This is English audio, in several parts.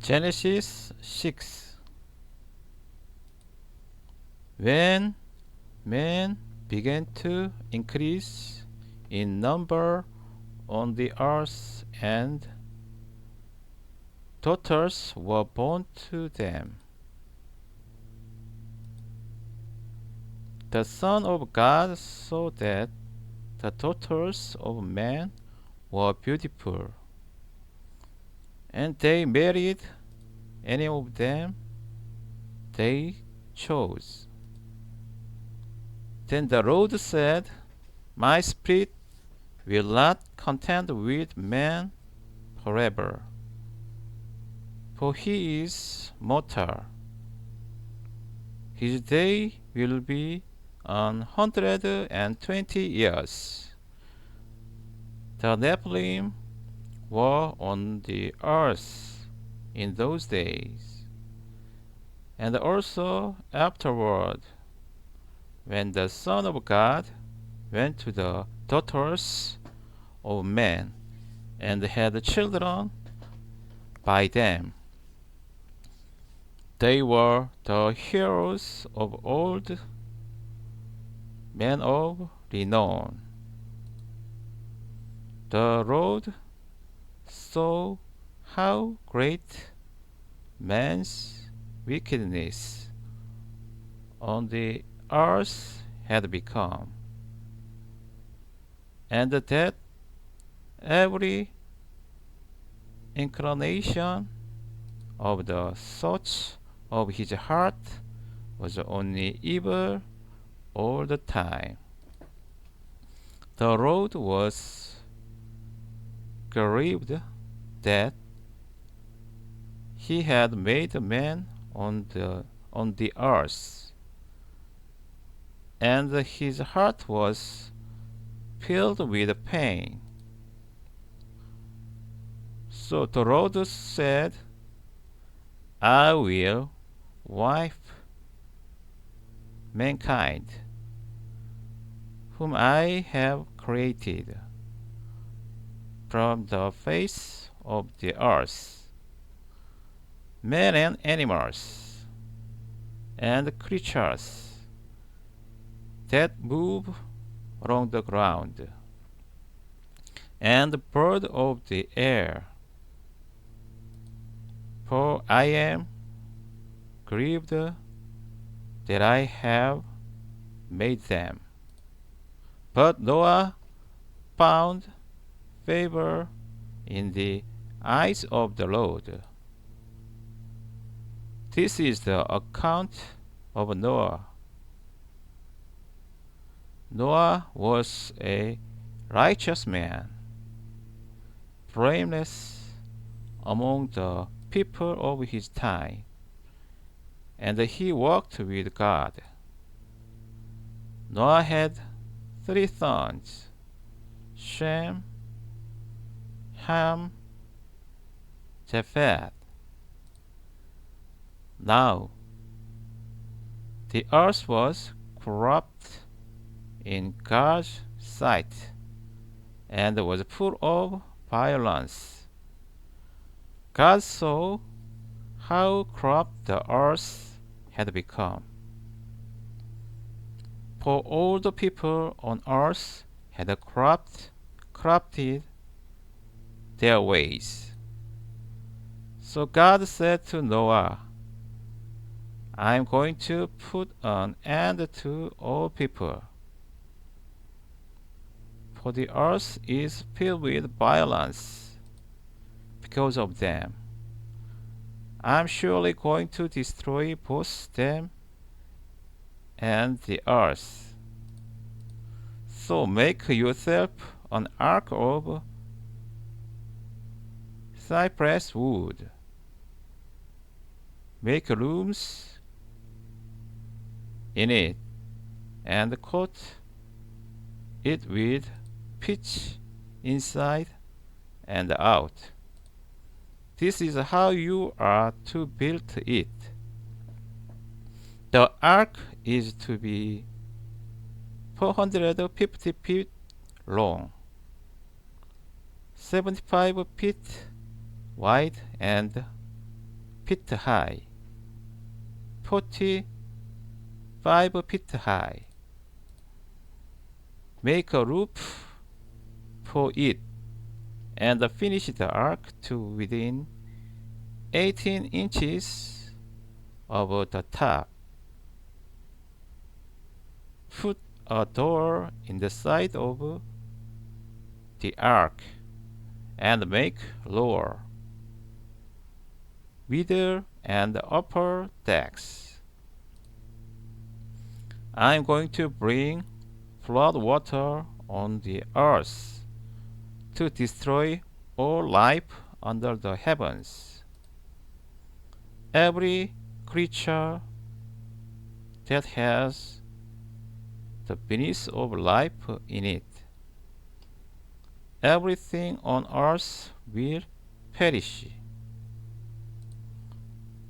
Genesis 6. When men began to increase in number on the earth, and daughters were born to them, the Son of God saw that the daughters of men were beautiful, and they married any of them they chose. Then the Lord said, My spirit will not contend with man forever, for he is mortal. His day will be 120 years. The Nephilim were on the earth in those days, and also afterward, when the Son of God went to the daughters of men and had children by them. They were the heroes of old, men of renown. The Lord saw how great man's wickedness on the earth had become, and that every inclination of the thoughts of his heart was only evil all the time. The Lord was grieved that he had made man on the earth, and his heart was filled with pain. So the Lord said, I will wipe mankind, whom I have created, from the face of the earth, men and animals, and creatures that move along the ground, and birds of the air, for I am grieved that I have made them. But Noah found favor in the eyes of the Lord. This is the account of Noah. Noah was a righteous man, blameless among the people of his time, and he walked with God. Noah had 3 sons, Shem, Ham, Japheth. Now the earth was corrupt in God's sight, and was full of violence. God saw how corrupt the earth had become, for all the people on earth had corrupted their ways. So God said to Noah, I am going to put an end to all people, for the earth is filled with violence because of them. I'm surely going to destroy both them and the earth. So make yourself an ark of cypress wood. Make rooms in it, and coat it with pitch inside and out. This is how you are to build it. The ark is to be 450 feet long, 75 feet wide, and feet high, 45 feet high. Make a roof for it, and finish the ark to within 18 inches of the top. Put a door in the side of the ark, and make lower, middle, and upper decks. I'm going to bring flood water on the earth to destroy all life under the heavens. Every creature that has the beneath of life in it. Everything on earth will perish.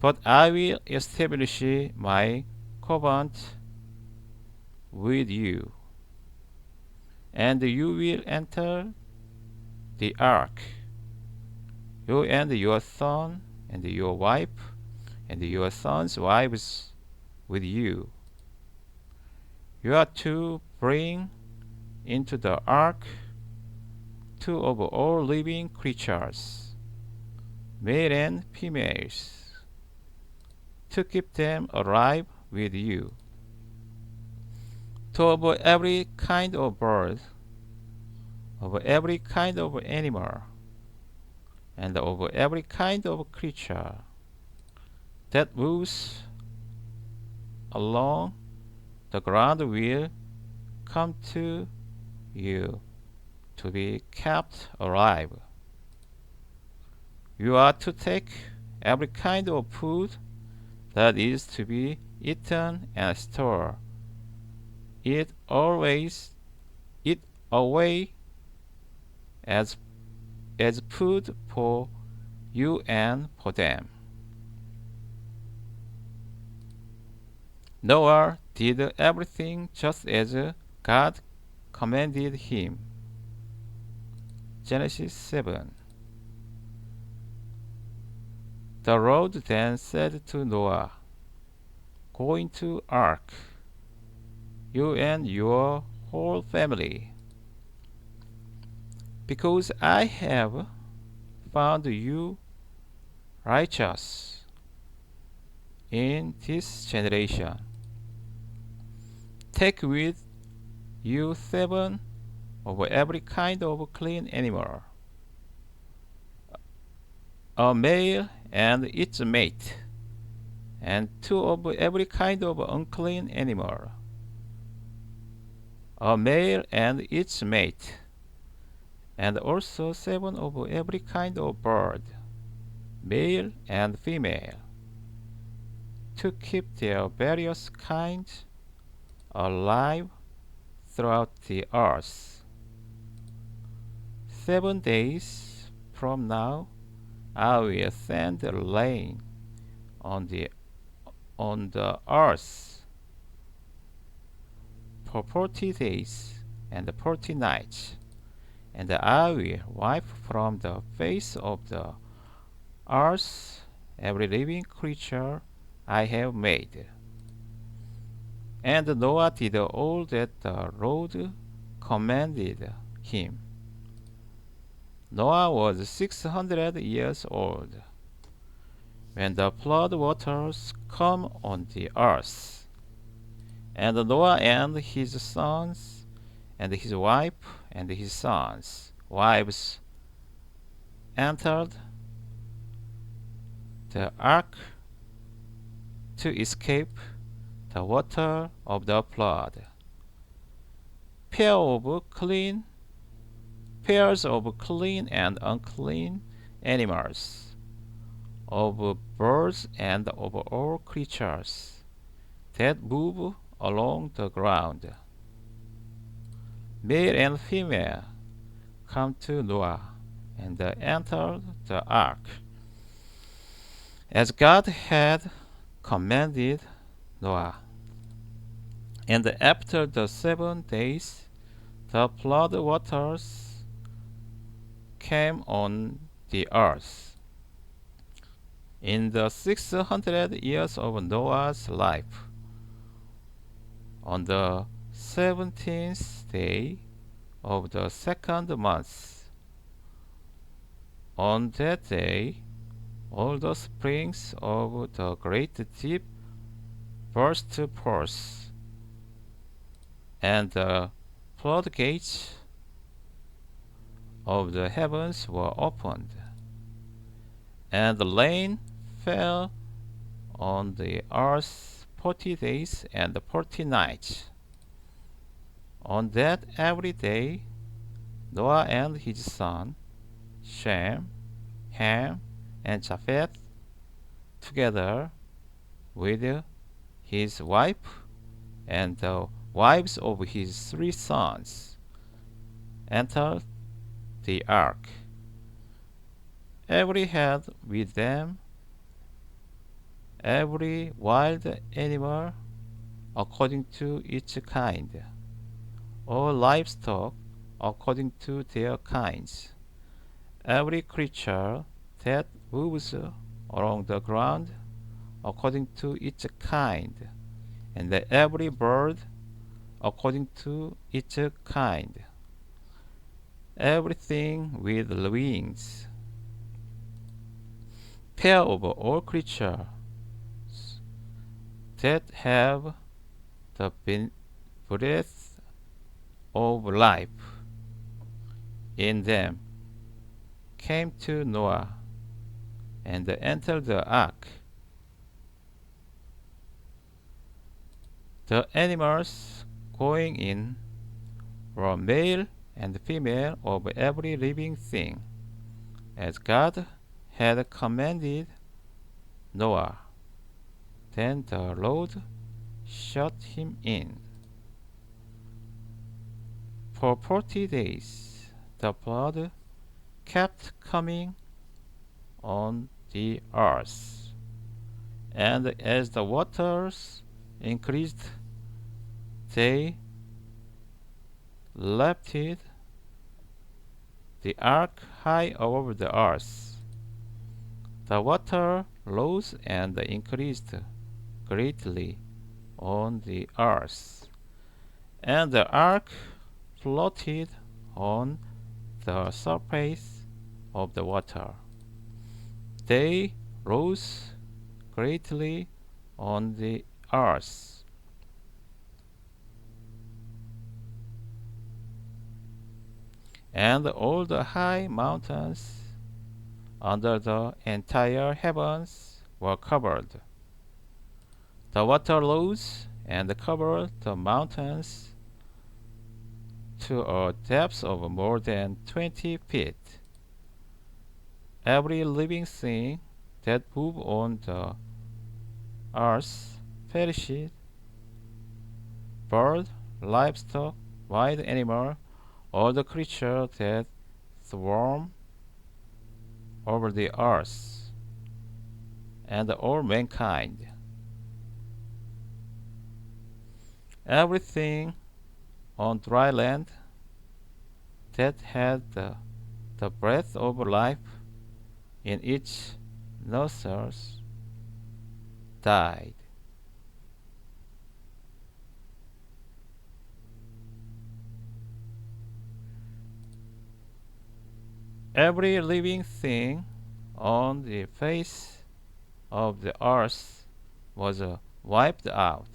But I will establish my covenant with you, and you will enter the ark, you and your son and your wife and your sons' wives with you. You are to bring into the ark 2 of all living creatures, male and females, to keep them alive with you. 2 of every kind of bird, of every kind of animal, and of every kind of creature that moves along the ground will come to you to be kept alive. You are to take every kind of food that is to be eaten and store it away as food for you and for them. Noah did everything just as God commanded him. Genesis 7. The Lord then said to Noah, Go into ark, you and your whole family, because I have found you righteous in this generation. Take with you 7 of every kind of clean animal, a male and its mate, and 2 of every kind of unclean animal, a male and its mate, and also 7 of every kind of bird, male and female, to keep their various kinds alive throughout the earth. 7 days from now I will send rain on the earth for 40 days and 40 nights, and I will wipe from the face of the earth every living creature I have made. And Noah did all that the Lord commanded him. Noah was 600 years old when the flood waters come on the earth. And Noah and his sons and his wife and his sons' wives entered the ark to escape the water of the flood. Pairs of clean and unclean animals, of birds and of all creatures that move along the ground, male and female, come to Noah and entered the ark, as God had commanded Noah. And after the 7 days, the flood waters came on the earth. In the 600 years of Noah's life, on the 17th day of the second month, on that day, all the springs of the great deep burst forth, and the floodgates of the heavens were opened, and the rain fell on the earth 40 days and 40 nights. On that every day, Noah and his son, Shem, Ham, and Japheth, together with his wife and the wives of his 3 sons, entered the ark. Every had with them every wild animal according to its kind, all livestock according to their kinds, every creature that moves along the ground according to its kind, and every bird according to its kind, everything with wings. Pair of all creatures that have the breath of life in them came to Noah and entered the ark. The animals going in were male and female of every living thing, as God had commanded Noah. Then the Lord shut him in. For 40 days the flood kept coming on the earth, and as the waters increased, they lifted the ark high over the earth. The water rose and increased greatly on the earth, and the ark floated on the surface of the water. They rose greatly on the earth, and all the high mountains under the entire heavens were covered. The water rose and covered the mountains to a depth of more than 20 feet. Every living thing that moved on the earth perished: bird, livestock, wild animal, all the creatures that swarm over the earth, and all mankind. Everything on dry land that had the breath of life in its nostrils died. Every living thing on the face of the earth was wiped out.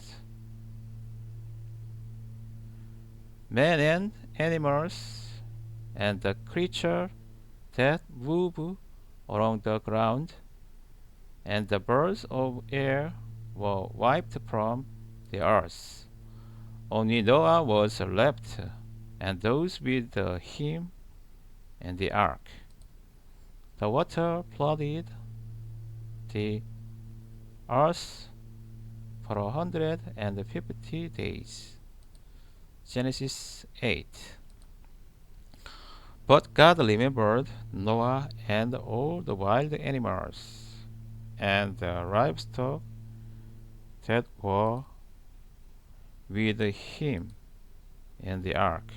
Men and animals, and the creature that move along the ground, and the birds of air were wiped from the earth. Only Noah was left, and those with him in the ark. The water flooded the earth for 150 days. Genesis 8. But God remembered Noah and all the wild animals and the livestock that were with him in the ark.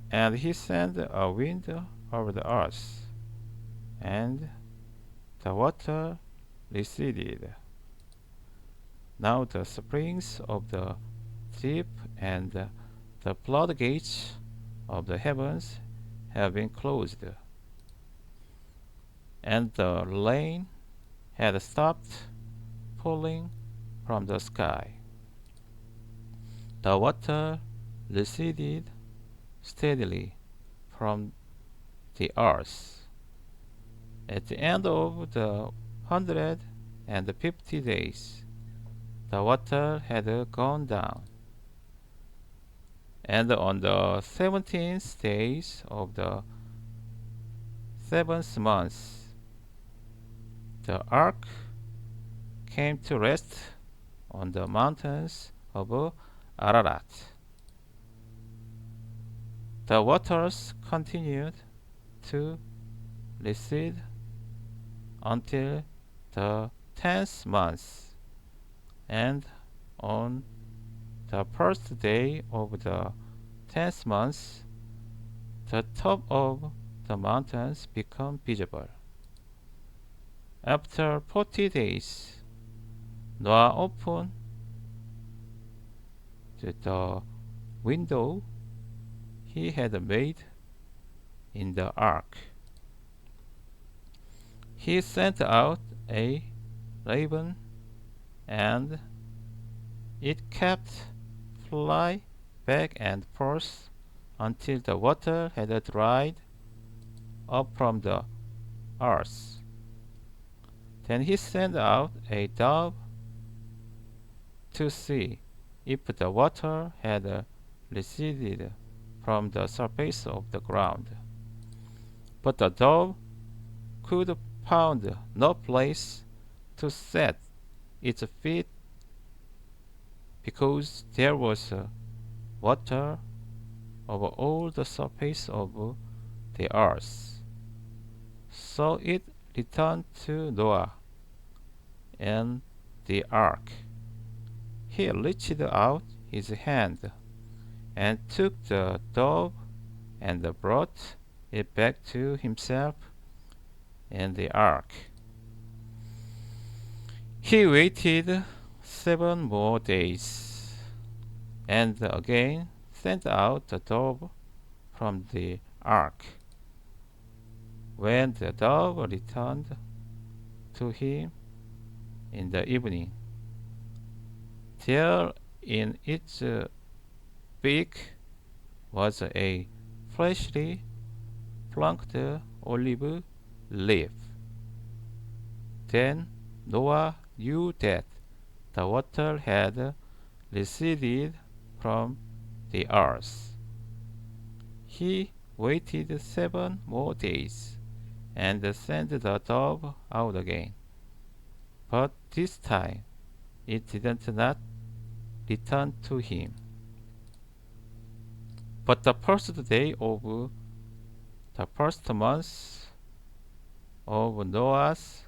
And he sent a wind over the earth, and the water receded. Now the springs of the deep and the floodgates of the heavens have been closed, and the rain had stopped falling from the sky. The water receded steadily from the earth. At the end of the 150 days, the water had gone down. And on the 17th day of the 7th month, the ark came to rest on the mountains of Ararat. The waters continued to recede until the 10th month, and on the first day of the 10th month, the top of the mountains became visible. After 40 days, Noah opened the window he had made in the ark. He sent out a raven, and it kept flying back and forth until the water had dried up from the earth. Then he sent out a dove to see if the water had receded from the surface of the ground. But the dove could found no place to set its feet, because there was water over all the surface of the earth. So it returned to Noah in the ark. He reached out his hand and took the dove and brought it back to himself in the ark. He waited 7 more days, and again sent out the dove from the ark. When the dove returned to him in the evening, there in its beak was a freshly plucked olive leaf. Then Noah knew that the water had receded from the earth. He waited 7 more days and sent the dove out again. But this time it did not return to him. But the first day of the first month of Noah's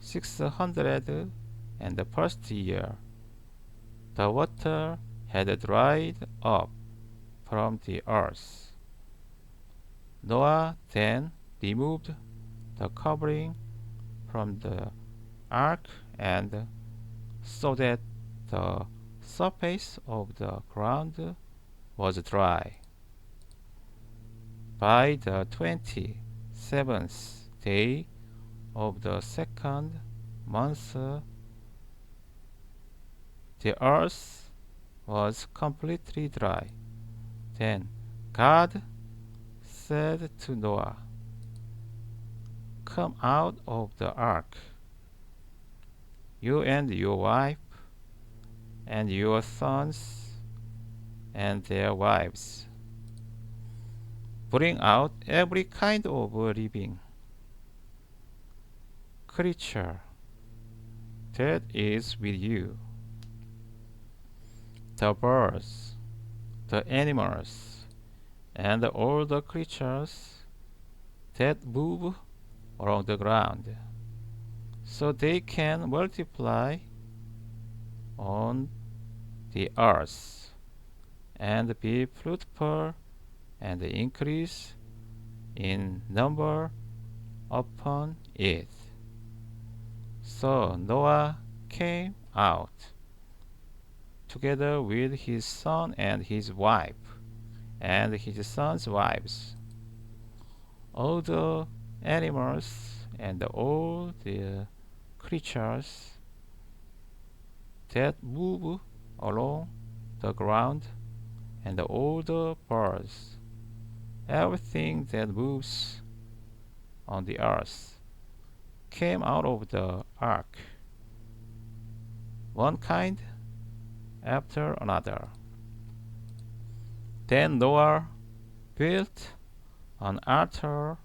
601st year, the water had dried up from the earth. Noah then removed the covering from the ark and saw that the surface of the ground was dry. By the 27th day of the 2nd month, the earth was completely dry. Then God said to Noah, "Come out of the ark, you and your wife, and your sons and their wives. Bring out every kind of living creature that is with you, the birds, the animals, and all the creatures that move along the ground, so they can multiply on the earth and be fruitful and increase in number upon it." So Noah came out, together with his son and his wife, and his sons' wives, all the animals and all the creatures that move along the ground, and all the birds, everything that moves on the earth, came out of the ark, one kind after another. Then Noah built an altar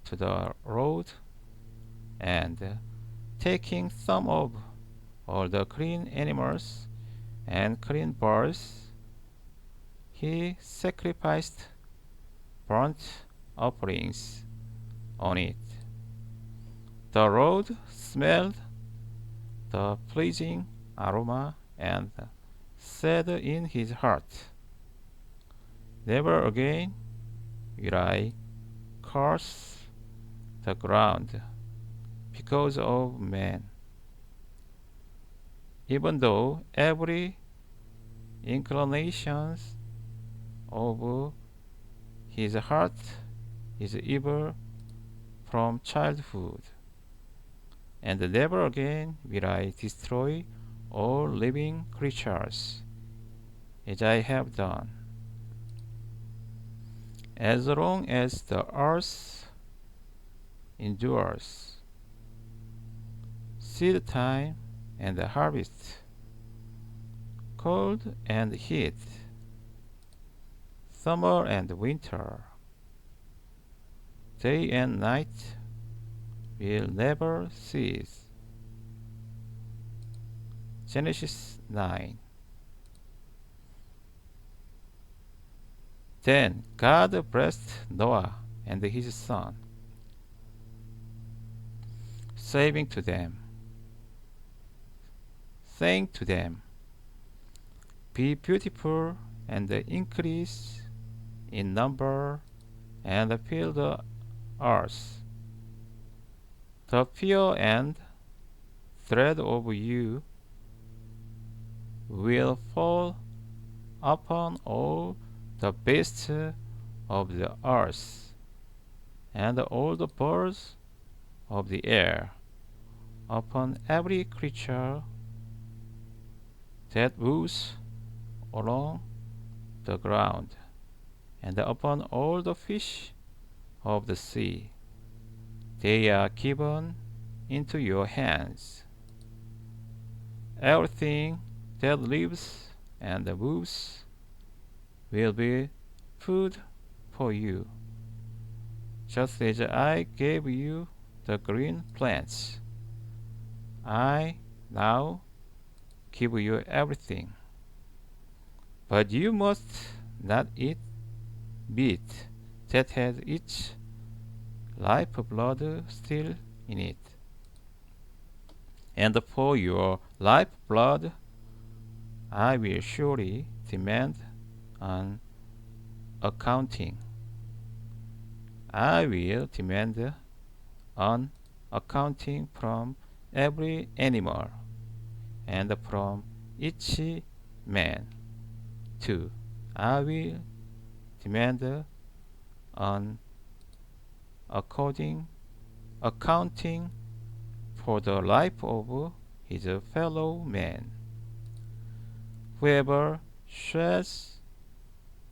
to the road, and taking some of all the clean animals and clean birds, he sacrificed burnt offerings on it. The road smelled the pleasing aroma and said in his heart, "Never again will I curse the ground because of man." Even though every inclination of his heart is evil from childhood, and never again will I destroy all living creatures, as I have done. As long as the earth endures, seed time and harvest, cold and heat, summer and winter, day and night will never cease. Genesis 9. Then God blessed Noah and his son, saying to them, "Be beautiful and increase in number and fill the earth. The fear and dread of you will fall upon all the beasts of the earth, and all the birds of the air, upon every creature that moves along the ground, and upon all the fish of the sea. They are given into your hands. Everything that lives and moves will be food for you, just as I gave you the green plants. I now give you everything. But you must not eat meat that has its lifeblood still in it. And for your lifeblood I will surely demand an accounting. I will demand an accounting from every animal and from each man too. I will demand an accounting for the life of his fellow man. Whoever sheds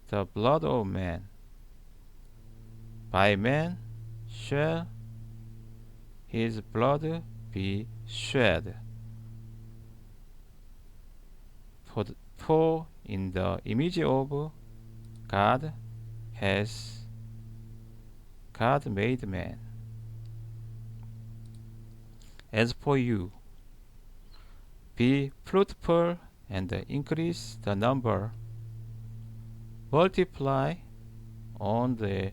the blood of man, by man shall his blood be shed. For in the image of God has God made man. As for you, be fruitful and increase the number, multiply on the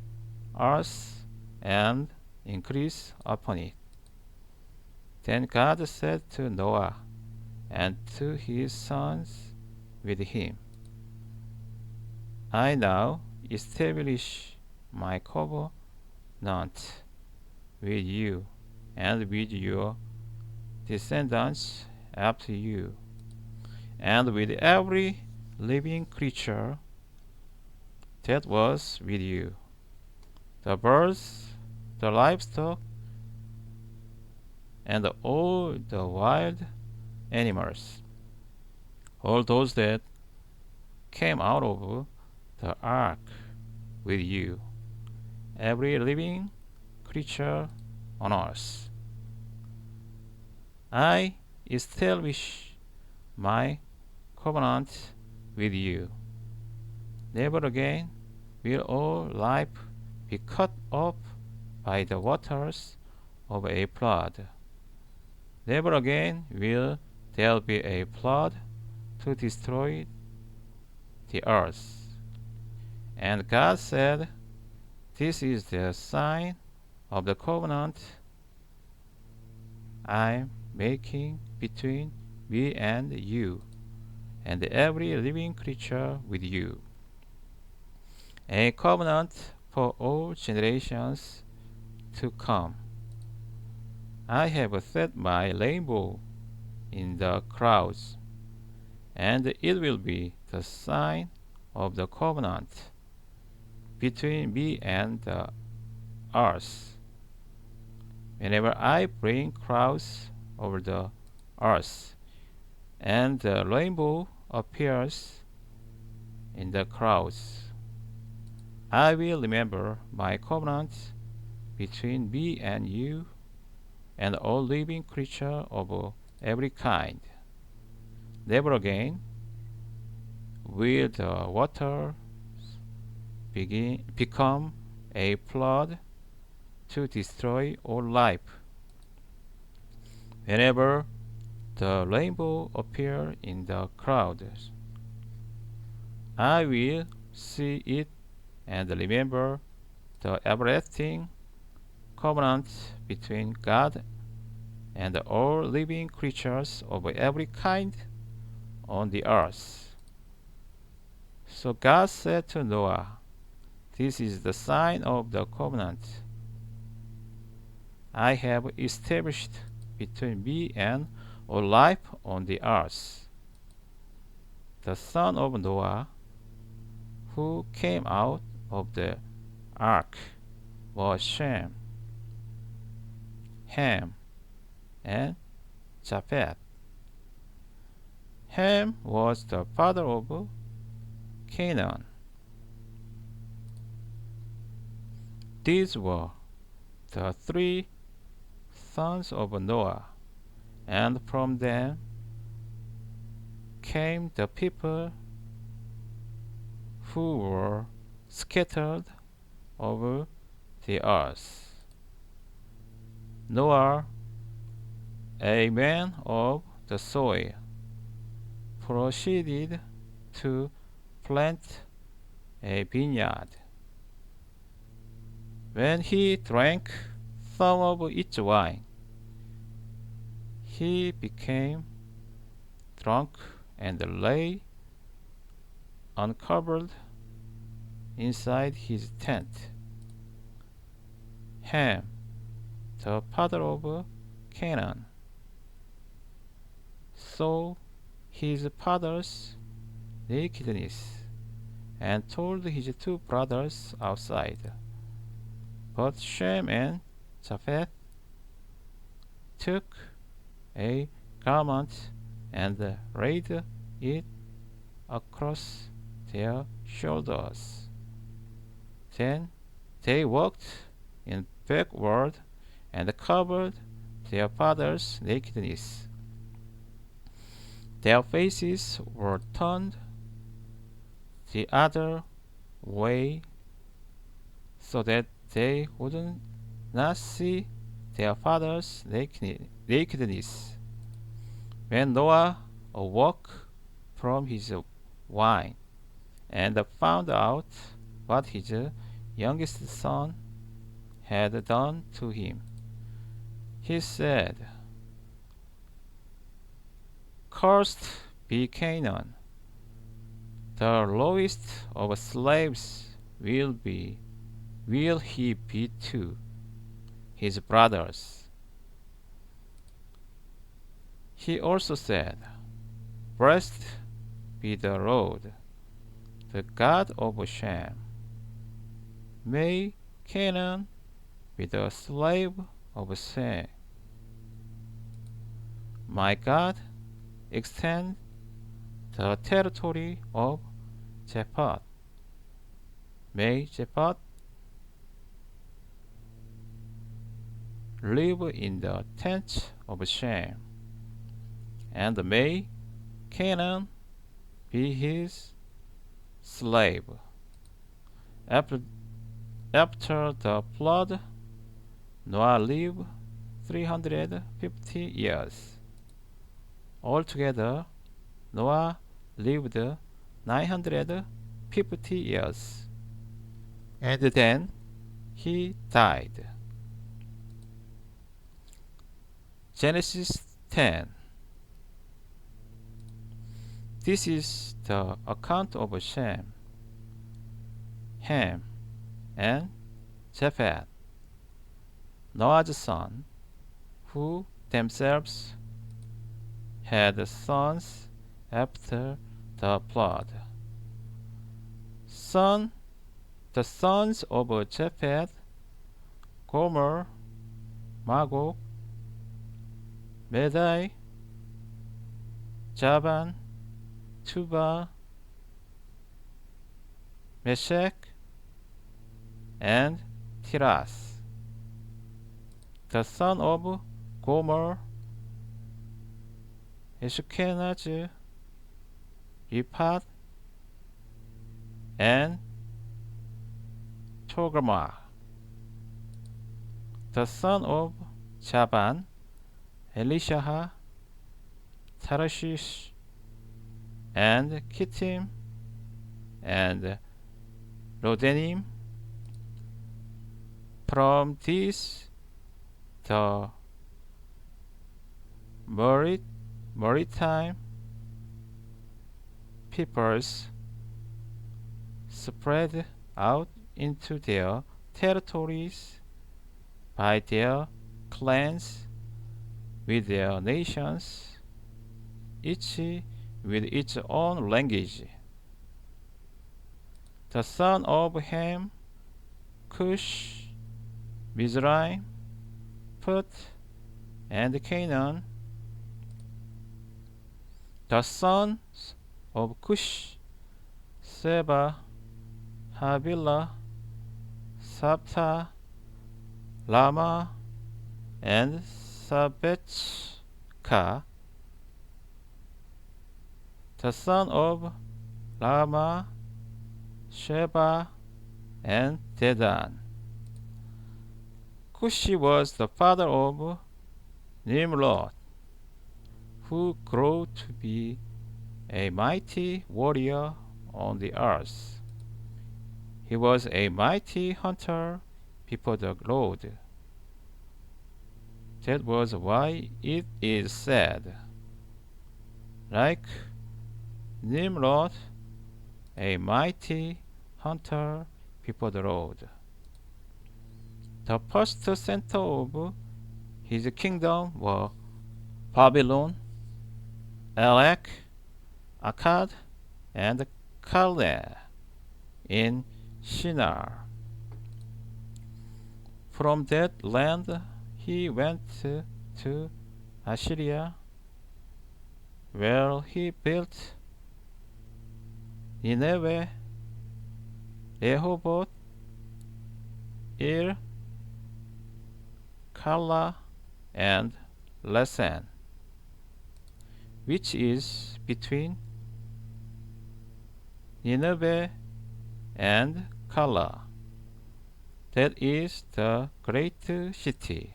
earth and increase upon it. Then God said to Noah and to his sons with him, I now establish my covenant with you and with your descendants after you, and with every living creature that was with you, the birds, the livestock, and all the wild animals, all those that came out of the ark with you, every living creature on earth. I establish my covenant with you. Never again will all life be cut off by the waters of a flood. Never again will there be a flood to destroy the earth. And God said, "This is the sign of the covenant I am making between me and you, and every living creature with you, a covenant for all generations to come. I have set my rainbow in the clouds, and it will be the sign of the covenant between me and the earth. Whenever I bring clouds over the earth, and the rainbow appears in the clouds, I will remember my covenant between me and you and all living creature of every kind. Never again will the water become a flood to destroy all life. Whenever the rainbow appears in the clouds, I will see it and remember the everlasting covenant between God and all living creatures of every kind on the earth." So God said to Noah, "This is the sign of the covenant I have established between me and all life on the earth." The son of Noah who came out of the ark was Shem, Ham, and Japheth. Ham was the father of Canaan. These were the three sons of Noah, and from them came the people who were scattered over the earth. Noah, a man of the soil, proceeded to plant a vineyard. When he drank some of its wine, he became drunk and lay uncovered inside his tent. Ham, the father of Canaan, saw his father's nakedness and told his two brothers outside. But Shem and Japheth took a garment and laid it across their shoulders. Then they walked in backward and covered their father's nakedness. Their faces were turned the other way so that they would not see their father's nakedness. When Noah awoke from his wine and found out what his youngest son had done to him, he said, "Cursed be Canaan. The lowest of slaves will he be to his brothers." He also said, Blessed be the Lord, the God of Shem. May Canaan be the slave of Sem. My God, extend the territory of Japheth. May Japheth live in the tents of Shem, and may Canaan be his slave. After the flood, Noah lived 350 years. Altogether, Noah lived 950 years, and then he died. Genesis 10. This is the account of Shem, Ham, and Japheth, Noah's son, who themselves had sons after the flood. The sons of Japheth, Gomer, Magog, Medai, Javan, Tubal, Meshech, and Tiras. The son of Gomer, Ashkenaz, Riphat, and Togarmah. The son of Javan, Elishah, Tarshish, and Kittim, and Rodenim. From these, the maritime peoples spread out into their territories by their clans with their nations, each with its own language. The son of Ham, Cush, Mizraim, Put, and Canaan. The sons of Cush, Seba, Havilah, Sabta, Lama, and Sabechka. The son of Lama, Sheba, and Dedan. Cushi was the father of Nimrod, who grew to be a mighty warrior on the earth. He was a mighty hunter before the Lord. That was why it is said, like Nimrod, a mighty hunter before the Lord. The first center of his kingdom were Babylon, Erech, Akkad, and Calneh in Shinar. From that land he went to Assyria, where he built Nineveh, Rehoboth, Ir, Kala, and Lasan, which is between Nineveh and Kala. That is the great city.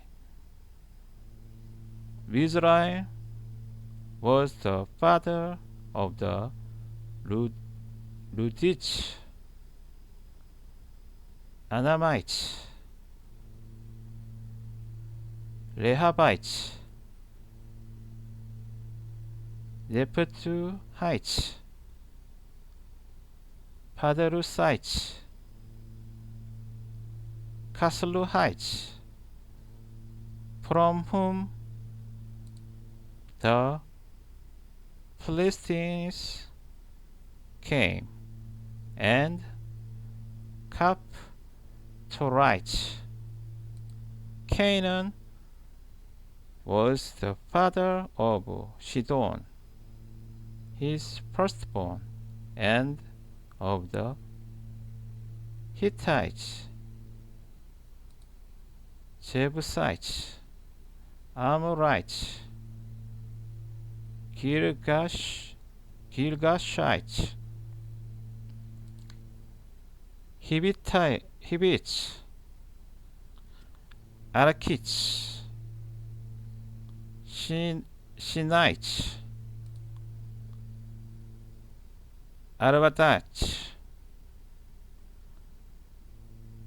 Mizraim was the father of the Ludich, Anamites, Rehabites, Nephthalites, Paderusites, Casluhites, from whom the Philistines came and captured Canaan was the father of Sidon, his firstborn, and of the Hittites, Jebusites, Amorites, Girgashites, Hivites, Arakites, Shinites, Arvadites,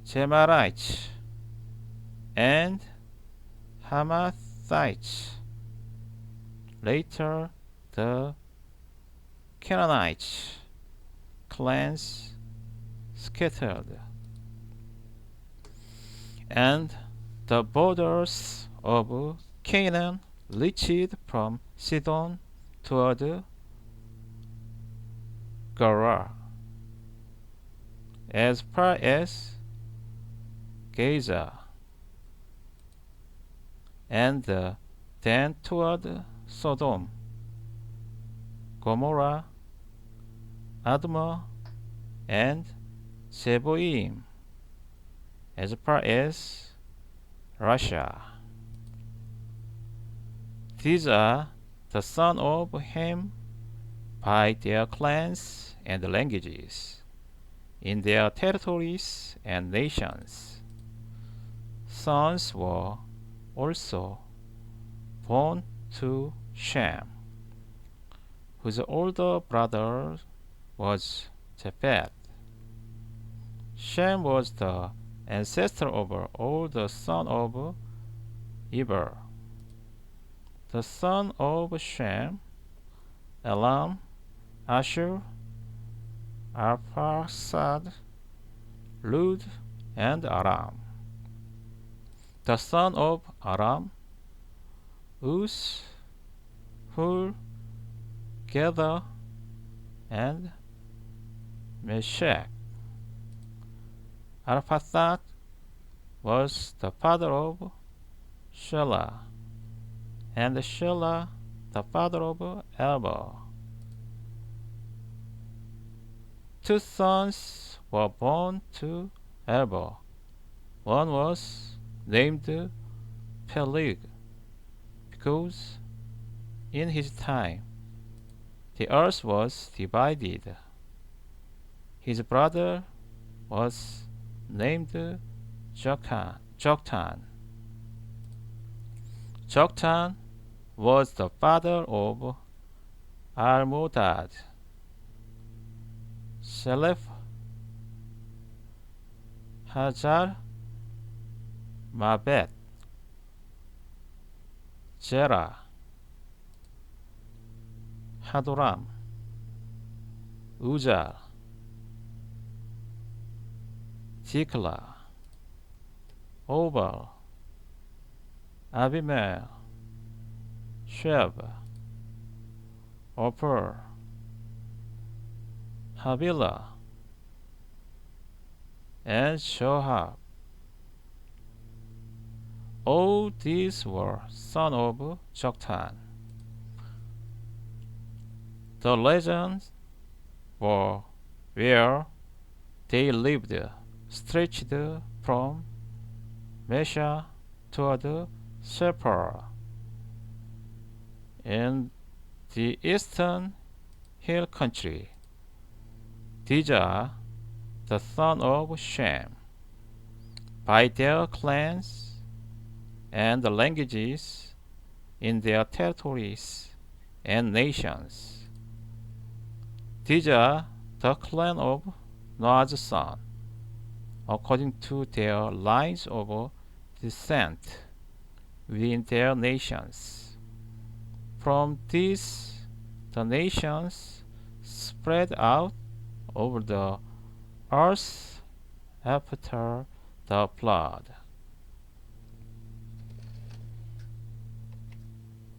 Zemarites, and Hamathites. Later, the Canaanites clans scattered, and the borders of Canaan reached from Sidon toward Gerar, as far as Gaza, and then toward Sodom, Gomorrah, Admah, and Zeboim, as far as Russia. These are the sons of Ham by their clans and languages, in their territories and nations. Sons were also born to Shem, whose older brother was Japheth. Shem was the ancestor of all the sons of Eber. The son of Shem, Elam, Ashur, Arphaxad, Lud, and Aram. The son of Aram, Uz, Hur, Gedor, and Meshech. Arphaxad was the father of Shelah, and Shelah the father of Eber. Two sons were born to Eber. One was named Peleg, because in his time the earth was divided. His brother was named Joktan. Joktan was the father of Almodad, Shelef, Hajar, Mabet, Zerah, Hadoram, Uzal, Ziklah, Obal, Abimael, Sheb, Ophir, Havilah, and Shohab. All these were sons of Joktan. The legends were where they lived stretched from Mesha toward Sephar in the eastern hill country. These are the sons of Shem by their clans and the languages in their territories and nations. These are the clan of Noah's son, according to their lines of descent within their nations. From these, the nations spread out over the earth after the flood.